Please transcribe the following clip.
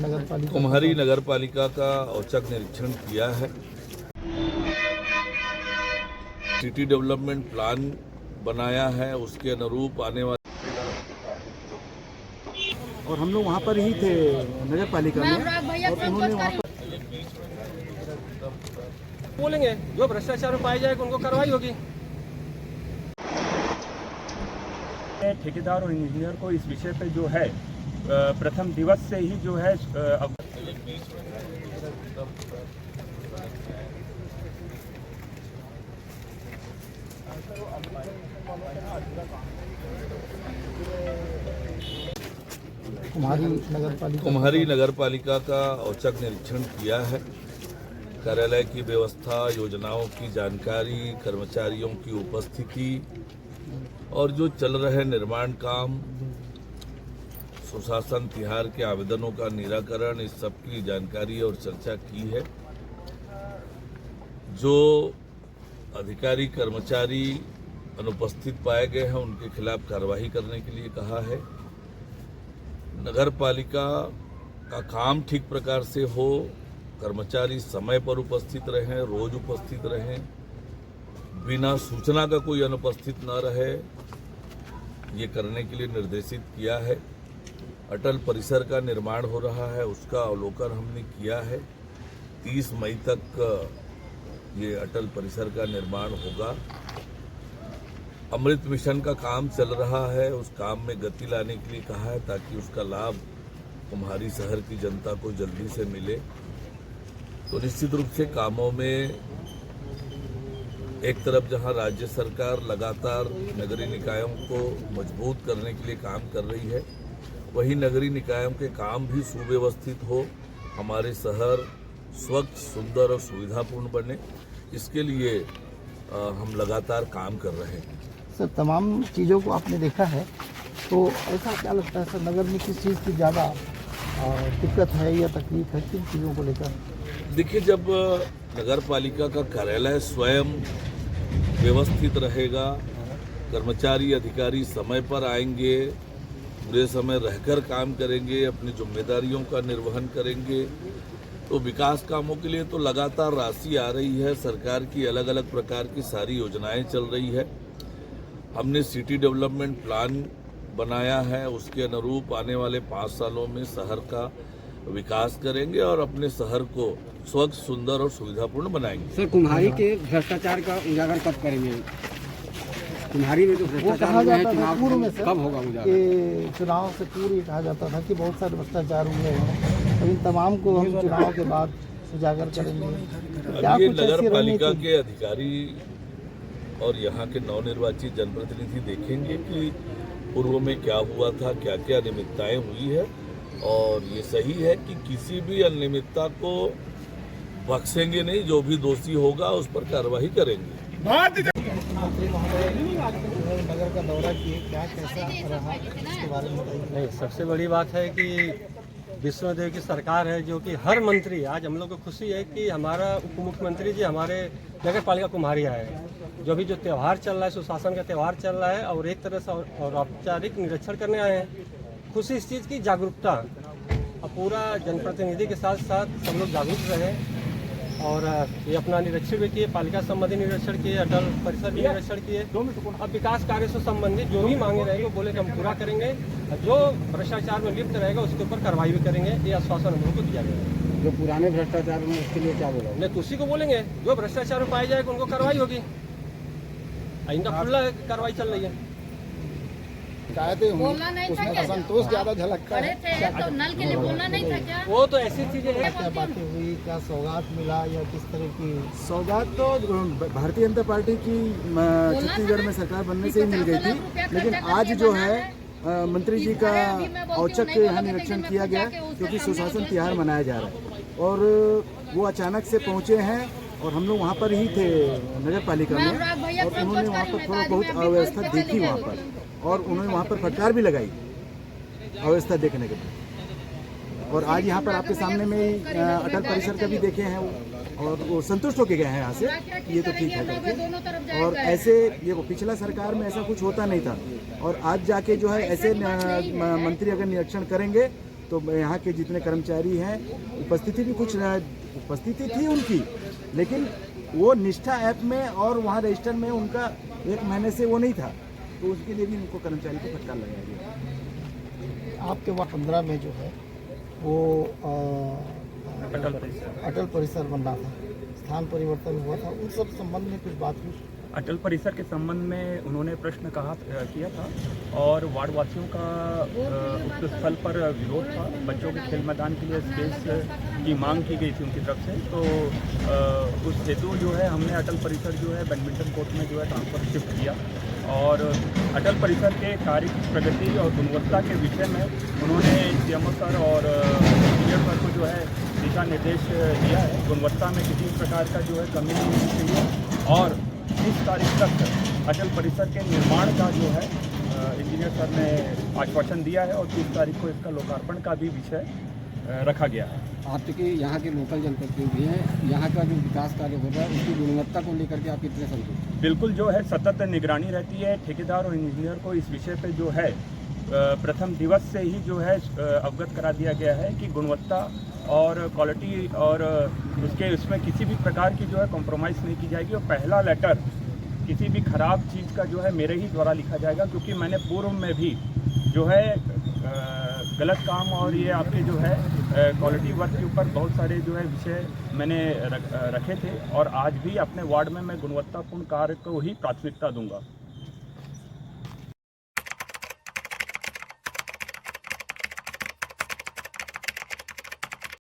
कुम्हारी नगर पालिका का औचक निरीक्षण किया है। सिटी डेवलपमेंट प्लान बनाया है, उसके अनुरूप आने वाले और हम लोग वहाँ पर ही थे नगर पालिका में और उन्होंने वहाँ पर बोलेंगे जो भ्रष्टाचार में पाए जाएगा उनको कार्रवाई होगी। ठेकेदार और इंजीनियर को इस विषय पे जो है प्रथम दिवस से ही जो है कुम्हारी नगर पालिका का औचक निरीक्षण किया है। कार्यालय की व्यवस्था, योजनाओं की जानकारी, कर्मचारियों की उपस्थिति और जो चल रहे निर्माण काम, सुशासन तिहार के आवेदनों का निराकरण, इस सब की जानकारी और चर्चा की है। जो अधिकारी कर्मचारी अनुपस्थित पाए गए हैं उनके खिलाफ कार्रवाई करने के लिए कहा है। नगर पालिका का काम ठीक प्रकार से हो, कर्मचारी समय पर उपस्थित रहें, रोज उपस्थित रहें, बिना सूचना का कोई अनुपस्थित न रहे, ये करने के लिए निर्देशित किया है। अटल परिसर का निर्माण हो रहा है, उसका अवलोकन हमने किया है। 30 मई तक ये अटल परिसर का निर्माण होगा। अमृत मिशन का काम चल रहा है, उस काम में गति लाने के लिए कहा है ताकि उसका लाभ कुम्हारी शहर की जनता को जल्दी से मिले। तो निश्चित रूप से कामों में एक तरफ जहां राज्य सरकार लगातार नगरीय निकायों को मजबूत करने के लिए काम कर रही है, वहीं नगरीय निकायों के काम भी सुव्यवस्थित हो, हमारे शहर स्वच्छ, सुंदर और सुविधापूर्ण बने, इसके लिए हम लगातार काम कर रहे हैं। सर, तमाम चीज़ों को आपने देखा है, तो ऐसा क्या लगता है सर, नगर में किस चीज़ की ज़्यादा दिक्कत है या तकलीफ है, किन चीज़ों को लेकर? देखिए, जब नगर पालिका का कार्यालय स्वयं व्यवस्थित रहेगा, कर्मचारी अधिकारी समय पर आएंगे, पूरे समय रहकर काम करेंगे, अपनी जिम्मेदारियों का निर्वहन करेंगे, तो विकास कामों के लिए तो लगातार राशि आ रही है। सरकार की अलग अलग प्रकार की सारी योजनाएं चल रही है। हमने सिटी डेवलपमेंट प्लान बनाया है, उसके अनुरूप आने वाले 5 सालों में शहर का विकास करेंगे और अपने शहर को स्वच्छ, सुंदर और सुविधापूर्ण बनाएंगे। सर, कुम्हारी के भ्रष्टाचार का उजागर कब करेंगे? कुम्हारी में जो भ्रष्टाचार हुआ है, चुनाव पूर्व में सर, कब होगा उजागर? चुनाव से पूर्व कहा जाता था कि बहुत सारे भ्रष्टाचार हुए हैं, तो इन तमाम को हम चुनाव के बाद उजागर करेंगे। अब ये नगर पालिका के अधिकारी और यहाँ के नवनिर्वाचित जनप्रतिनिधि देखेंगे कि पूर्व में क्या हुआ था, क्या क्या अनियमितताएं हुई है, और ये सही है कि किसी भी अनियमितता को बख्शेंगे नहीं, जो भी दोषी होगा उस पर कार्रवाई करेंगे। मुख्यमंत्री महोदय नगर का दौरा किए, क्या कैसा रहा इसके बारे में बताइए। नहीं, सबसे बड़ी बात है कि विष्णुदेव की सरकार है, जो कि हर मंत्री, आज हम लोग को खुशी है कि हमारा उप मुख्यमंत्री जी हमारे नगर पालिका कुम्हारी आए हैं। जो भी जो त्यौहार चल रहा है, सुशासन का त्यौहार चल रहा है, और एक तरह से और औपचारिक निरीक्षण करने आए हैं। खुशी इस चीज़ की, जागरूकता, और पूरा जनप्रतिनिधि के साथ साथ सब लोग जागरूक रहे और ये अपना निरीक्षण भी किए, पालिका संबंधी निरीक्षण किए, अटल परिसर भी निरीक्षण किए। अब विकास कार्य से संबंधित जो भी मांगे रहेंगे वो बोले कि हम पूरा करेंगे, जो भ्रष्टाचार में लिप्त रहेगा उसके ऊपर कार्रवाई भी करेंगे, ये आश्वासन हम लोग को दिया गया। जो पुराने भ्रष्टाचार में उसके लिए क्या बोला? नहीं, तो उसी को बोलेंगे जो भ्रष्टाचार में पाए जाएगा उनको कार्रवाई होगी। इनका खुला कार्रवाई चल रही है। बोलना नहीं था क्या? असंतोष ज्यादा झलकता है। तो नल के लिए बोलना नहीं था क्या? वो तो ऐसी चीजें हैं। क्या बातें हुई, क्या सौगात मिला या किस तरह की? सौगात तो भारतीय जनता पार्टी की छत्तीसगढ़ में सरकार बनने से ही मिल गई थी, लेकिन आज जो है मंत्री जी का औचक यहाँ निरीक्षण किया गया, क्योंकि सुशासन तिहार मनाया जा रहा है और वो अचानक से पहुँचे हैं और हम लोग वहाँ पर ही थे नगर पालिका में, और उन्होंने वहाँ पर थोड़ा बहुत अव्यवस्था देखी वहाँ पर, और उन्होंने वहाँ पर फटकार भी लगाई अव्यवस्था देखने के बाद। और आज यहाँ पर आपके सामने में ही अटल परिसर का भी देखे हैं, और वो संतुष्ट होके गए हैं यहाँ से, ये तो ठीक है करके। और ऐसे ये पिछला सरकार में ऐसा कुछ होता नहीं था, और आज जाके जो है ऐसे मंत्री अगर निरीक्षण करेंगे तो यहाँ के जितने कर्मचारी हैं, उपस्थिति थी उनकी, लेकिन वो निष्ठा ऐप में और वहाँ रजिस्टर में उनका 1 महीने से वो नहीं था, तो उसके लिए भी उनको कर्मचारी को फटकार लगाया गया। आपके वहाँ 15 में जो है वो अटल परिसर बनना था, स्थान परिवर्तन हुआ था, उन सब संबंध में कुछ बात हुई? अटल परिसर के संबंध में उन्होंने प्रश्न किया था और वार्डवासियों का उस स्थल पर विरोध था। बच्चों के खेल मैदान के लिए स्पेस की मांग की गई थी उनकी तरफ से, तो उस हेतु जो है हमने अटल परिसर जो है बैडमिंटन कोर्ट में जो है ट्रांसफर शिफ्ट किया और अटल परिसर के कार्य की प्रगति और गुणवत्ता के विषय में उन्होंने सीएमओ सर और इंजीनियर सर को जो है दिशा निर्देश दिया है। गुणवत्ता में किसी प्रकार का जो है कमी नहीं होनी चाहिए और 30 तारीख तक अटल परिसर के निर्माण का जो है इंजीनियर सर ने आश्वासन दिया है और 30 तारीख को इसका लोकार्पण का भी विषय रखा गया है। आपके यहाँ के लोकल जनप्रतिनिधि हैं, यहाँ का जो विकास कार्य हो रहा है उसकी गुणवत्ता को लेकर के आप कितने संतुष्ट? बिल्कुल जो है सतत निगरानी रहती है। ठेकेदार और इंजीनियर को इस विषय पे जो है प्रथम दिवस से ही जो है अवगत करा दिया गया है कि गुणवत्ता और क्वालिटी और उसमें किसी भी प्रकार की जो है कॉम्प्रोमाइज़ नहीं की जाएगी और पहला लेटर किसी भी ख़राब चीज़ का जो है मेरे ही द्वारा लिखा जाएगा, क्योंकि मैंने पूर्व में भी जो है गलत काम और ये आपके जो है क्वालिटी वर्क के ऊपर बहुत सारे जो है विषय मैंने रखे थे और आज भी अपने वार्ड में मैं गुणवत्तापूर्ण कार्य को ही प्राथमिकता दूंगा।